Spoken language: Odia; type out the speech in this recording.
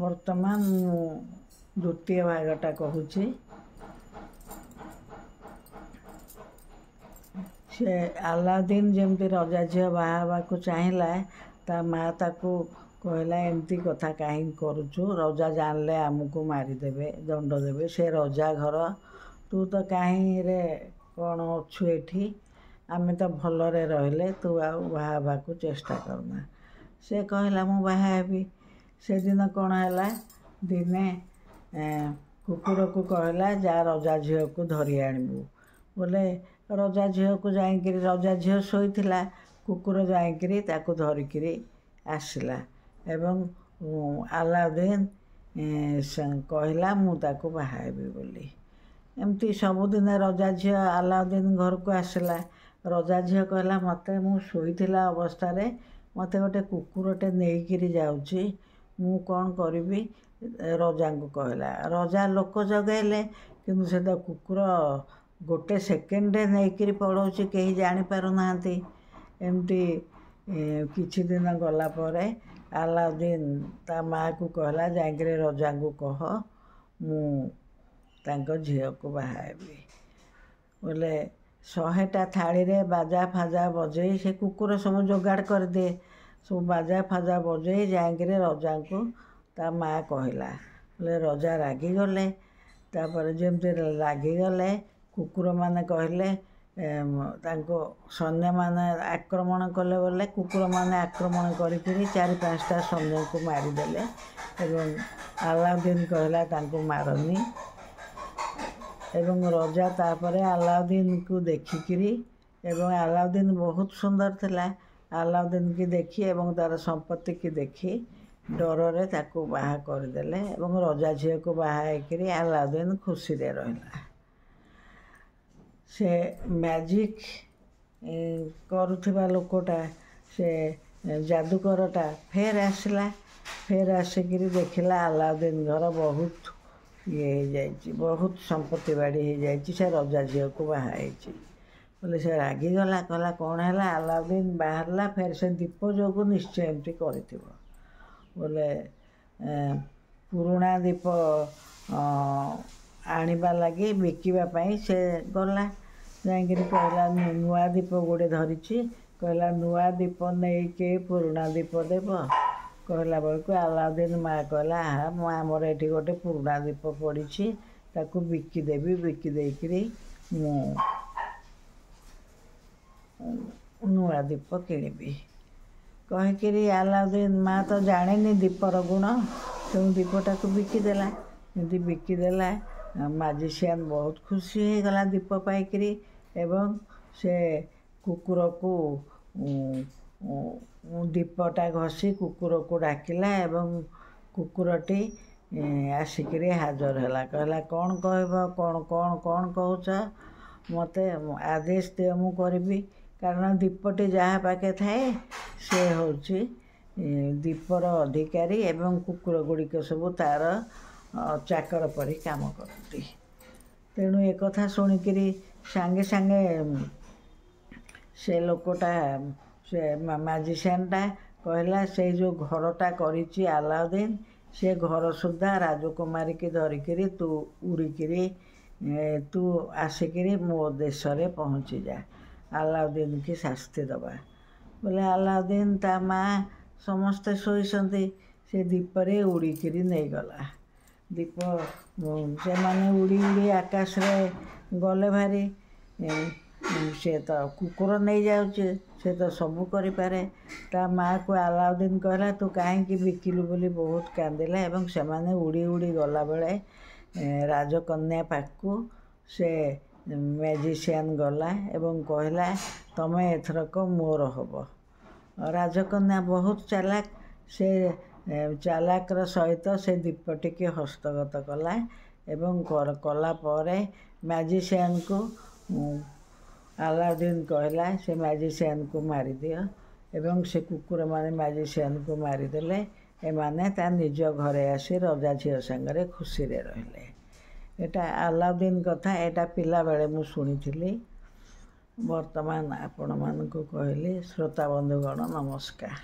ବର୍ତ୍ତମାନ ମୁଁ ଦ୍ୱିତୀୟ ଭାଗଟା କହୁଛି। ସେ ଆଲାଉଦ୍ଦିନ ଯେମିତି ରଜା ଝିଅ ବାହା ହେବାକୁ ଚାହିଁଲା, ତା ମା' ତାକୁ କହିଲା ଏମିତି କଥା କାହିଁକି କରୁଛୁ, ରଜା ଜାଣିଲେ ଆମକୁ ମାରିଦେବେ, ଦଣ୍ଡ ଦେବେ, ସେ ରଜା ଘର, ତୁ ତ କାହିଁରେ କ'ଣ ଅଛୁ ଏଠି, ଆମେ ତ ଭଲରେ ରହିଲେ, ତୁ ଆଉ ବାହା ହେବାକୁ ଚେଷ୍ଟା କରୁନା। ସେ କହିଲା ମୁଁ ବାହା ହେବି। ସେଦିନ କ'ଣ ହେଲା, ଦିନେ କୁକୁରକୁ କହିଲା ଯା ରଜା ଝିଅକୁ ଧରି ଆଣିବୁ। ବୋଲେ ରଜା ଝିଅକୁ ଯାଇକିରି, ରଜା ଝିଅ ଶୋଇଥିଲା, କୁକୁର ଯାଇକିରି ତାକୁ ଧରିକିରି ଆସିଲା ଏବଂ ଆଲାଉଦ୍ଦିନ କହିଲା ମୁଁ ତାକୁ ବାହା ହେବି ବୋଲି। ଏମିତି ସବୁଦିନ ରଜା ଝିଅ ଆଲାଉଦ୍ଦିନ ଘରକୁ ଆସିଲା। ରଜା ଝିଅ କହିଲା ମୋତେ, ମୁଁ ଶୋଇଥିଲା ଅବସ୍ଥାରେ ମୋତେ ଗୋଟେ କୁକୁରଟେ ନେଇକିରି ଯାଉଛି, ମୁଁ କ'ଣ କରିବି? ରଜାଙ୍କୁ କହିଲା। ରଜା ଲୋକ ଜଗାଇଲେ, କିନ୍ତୁ ସେ ତ କୁକୁର ଗୋଟେ ସେକେଣ୍ଡରେ ନେଇକିରି ପଳାଉଛି, କେହି ଜାଣିପାରୁନାହାନ୍ତି। ଏମିତି କିଛି ଦିନ ଗଲା ପରେ ଆଲାଉଦ୍ଦିନ ତା ମା'କୁ କହିଲା ଯାଇକିରି ରଜାଙ୍କୁ କହ ମୁଁ ତାଙ୍କ ଝିଅକୁ ବାହା ହେବି। ବୋଲେ 100ଟା ଥାଳିରେ ବାଜା ଫାଜା ବଜେଇ, ସେ କୁକୁର ସବୁ ଯୋଗାଡ଼ କରିଦିଏ, ସବୁ ବାଜା ଫାଜା ବଜେଇ ଯାଇକିରି ରଜାଙ୍କୁ ତା ମା' କହିଲା। ବୋଲେ ରଜା ରାଗିଗଲେ। ତାପରେ ଯେମିତି ରାଗିଗଲେ, କୁକୁରମାନେ କହିଲେ, ତାଙ୍କୁ ସୈନ୍ୟମାନେ ଆକ୍ରମଣ କଲେ। ବୋଲେ କୁକୁରମାନେ ଆକ୍ରମଣ କରିକିରି 4-5ଟା ସୈନ୍ୟକୁ ମାରିଦେଲେ ଏବଂ ଆଲାଉଦ୍ଦିନ କହିଲା ତାଙ୍କୁ ମାରନି। ଏବଂ ରଜା ତାପରେ ଆଲାଉଦ୍ଦିନକୁ ଦେଖିକିରି, ଏବଂ ଆଲାଉଦ୍ଦିନ ବହୁତ ସୁନ୍ଦର ଥିଲା, ଆଲାଉଦ୍ଦିନକି ଦେଖି ଏବଂ ତା'ର ସମ୍ପତ୍ତିକି ଦେଖି ଡରରେ ତାକୁ ବାହା କରିଦେଲେ ଏବଂ ରଜା ଝିଅକୁ ବାହା ହେଇକିରି ଆଲାଉଦ୍ଦିନ ଖୁସିରେ ରହିଲା। ସେ ମ୍ୟାଜିକ୍ କରୁଥିବା ଲୋକଟା, ସେ ଯାଦୁକରଟା ଫେର ଆସିଲା। ଫେର ଆସିକିରି ଦେଖିଲା ଆଲାଉଦ୍ଦିନ ଘର ବହୁତ ହେଇଯାଇଛି, ବହୁତ ସମ୍ପତ୍ତି ବାଡ଼ି ହେଇଯାଇଛି, ସେ ରଜା ଝିଅକୁ ବାହା ହେଇଛି। ବୋଲେ ସେ ରାଗିଗଲା, କହିଲା କ'ଣ ହେଲା? ଆଲାଉଦ୍ଦିନ ବାହାରିଲା, ଫେର ସେ ଦୀପ ଯୋଗୁଁ ନିଶ୍ଚୟ ଏମିତି କରିଥିବ। ବୋଲେ ପୁରୁଣା ଦୀପ ଆଣିବା ଲାଗି ବିକିବା ପାଇଁ ସେ ଗଲା। ଯାଇକିରି କହିଲା ନୂଆ ଦୀପ ଗୋଟେ ଧରିଛି, କହିଲା ନୂଆ ଦୀପ ନେଇକି ପୁରୁଣା ଦୀପ ଦେବ। କହିଲା ବେଳକୁ ଆଲାଉଦ୍ଦିନ ମା' କହିଲା ଆମର ଏଠି ଗୋଟେ ପୁରୁଣା ଦୀପ ପଡ଼ିଛି, ତାକୁ ବିକିଦେବି, ବିକି ଦେଇକିରି ମୁଁ ନୂଆ ଦୀପ କିଣିବି। କହିକିରି ଆଲାଉଦ୍ଦିନ ମା' ତ ଜାଣିନି ଦୀପର ଗୁଣ, ତେଣୁ ଦୀପଟାକୁ ବିକିଦେଲା। ଏମିତି ବିକିଦେଲା, ମାଜିସିଆନ୍ ବହୁତ ଖୁସି ହେଇଗଲା ଦୀପ ପାଇକିରି ଏବଂ ସେ କୁକୁରକୁ ଦୀପଟା ଘଷି କୁକୁରକୁ ଡାକିଲା ଏବଂ କୁକୁରଟି ଆସିକିରି ହାଜର ହେଲା। କହିଲା କ'ଣ କହିବ, କ'ଣ କହୁଛ, ମୋତେ ଆଦେଶ ଦିଅ ମୁଁ କରିବି। କାରଣ ଦୀପଟି ଯାହା ପାଖେ ଥାଏ ସେ ହେଉଛି ଦୀପର ଅଧିକାରୀ ଏବଂ କୁକୁର ଗୁଡ଼ିକ ସବୁ ତା'ର ଚାକର ପରି କାମ କରନ୍ତି। ତେଣୁ ଏକଥା ଶୁଣିକିରି ସାଙ୍ଗେ ସାଙ୍ଗେ ସେ ଲୋକଟା, ସେ ମାଜିସିଆନ୍ଟା କହିଲା ସେଇ ଯେଉଁ ଘରଟା କରିଛି ଆଲାଉଦ୍ଦିନ, ସେ ଘର ସୁଦ୍ଧା ରାଜକୁମାରୀକି ଧରିକିରି ତୁ ଉଡ଼ିକିରି ତୁ ଆସିକିରି ମୋ ଦେଶରେ ପହଞ୍ଚିଯା, ଆଲାଉଦ୍ଦିନକି ଶାସ୍ତି ଦେବା। ବୋଲେ ଆଲାଉଦ୍ଦିନ ତା ମା' ସମସ୍ତେ ଶୋଇଛନ୍ତି, ସେ ଦୀପରେ ଉଡ଼ିକିରି ନେଇଗଲା ଦୀପ। ସେମାନେ ଉଡ଼ି ଉଡ଼ି ଆକାଶରେ ଗଲେ ଭାରି। ସେ ତ କୁକୁର ନେଇଯାଉଛି, ସେ ତ ସବୁ କରିପାରେ। ତା ମା'କୁ ଆଲାଉଦ୍ଦିନ କହିଲା ତୁ କାହିଁକି ବିକିଲୁ ବୋଲି ବହୁତ କାନ୍ଦିଲା ଏବଂ ସେମାନେ ଉଡ଼ି ଉଡ଼ି ଗଲାବେଳେ ରାଜକନ୍ୟା ପାଖକୁ ସେ ମ୍ୟାଜିସିଆନ୍ ଗଲା ଏବଂ କହିଲା ତମେ ଏଥରକ ମୋର ହେବ। ରାଜକନ୍ୟା ବହୁତ ଚାଲାକ, ସେ ଚାଲାକର ସହିତ ସେ ଦୀପଟିକି ହସ୍ତଗତ କଲା ଏବଂ କଲା ପରେ ମ୍ୟାଜିସିଆନ୍କୁ ଆଲାଉଦ୍ଦିନ କହିଲା ସେ ମ୍ୟାଜିସିଆନ୍କୁ ମାରିଦିଅ ଏବଂ ସେ କୁକୁରମାନେ ମ୍ୟାଜିସିଆନ୍କୁ ମାରିଦେଲେ। ଏମାନେ ତା ନିଜ ଘରେ ଆସି ରଜା ଝିଅ ସାଙ୍ଗରେ ଖୁସିରେ ରହିଲେ। ଏଟା ଆଲାଉଦ୍ଦିନ କଥା, ଏଟା ପିଲାବେଳେ ମୁଁ ଶୁଣିଥିଲି, ବର୍ତ୍ତମାନ ଆପଣମାନଙ୍କୁ କହିଲି। ଶ୍ରୋତା ବନ୍ଧୁଗଣ ନମସ୍କାର।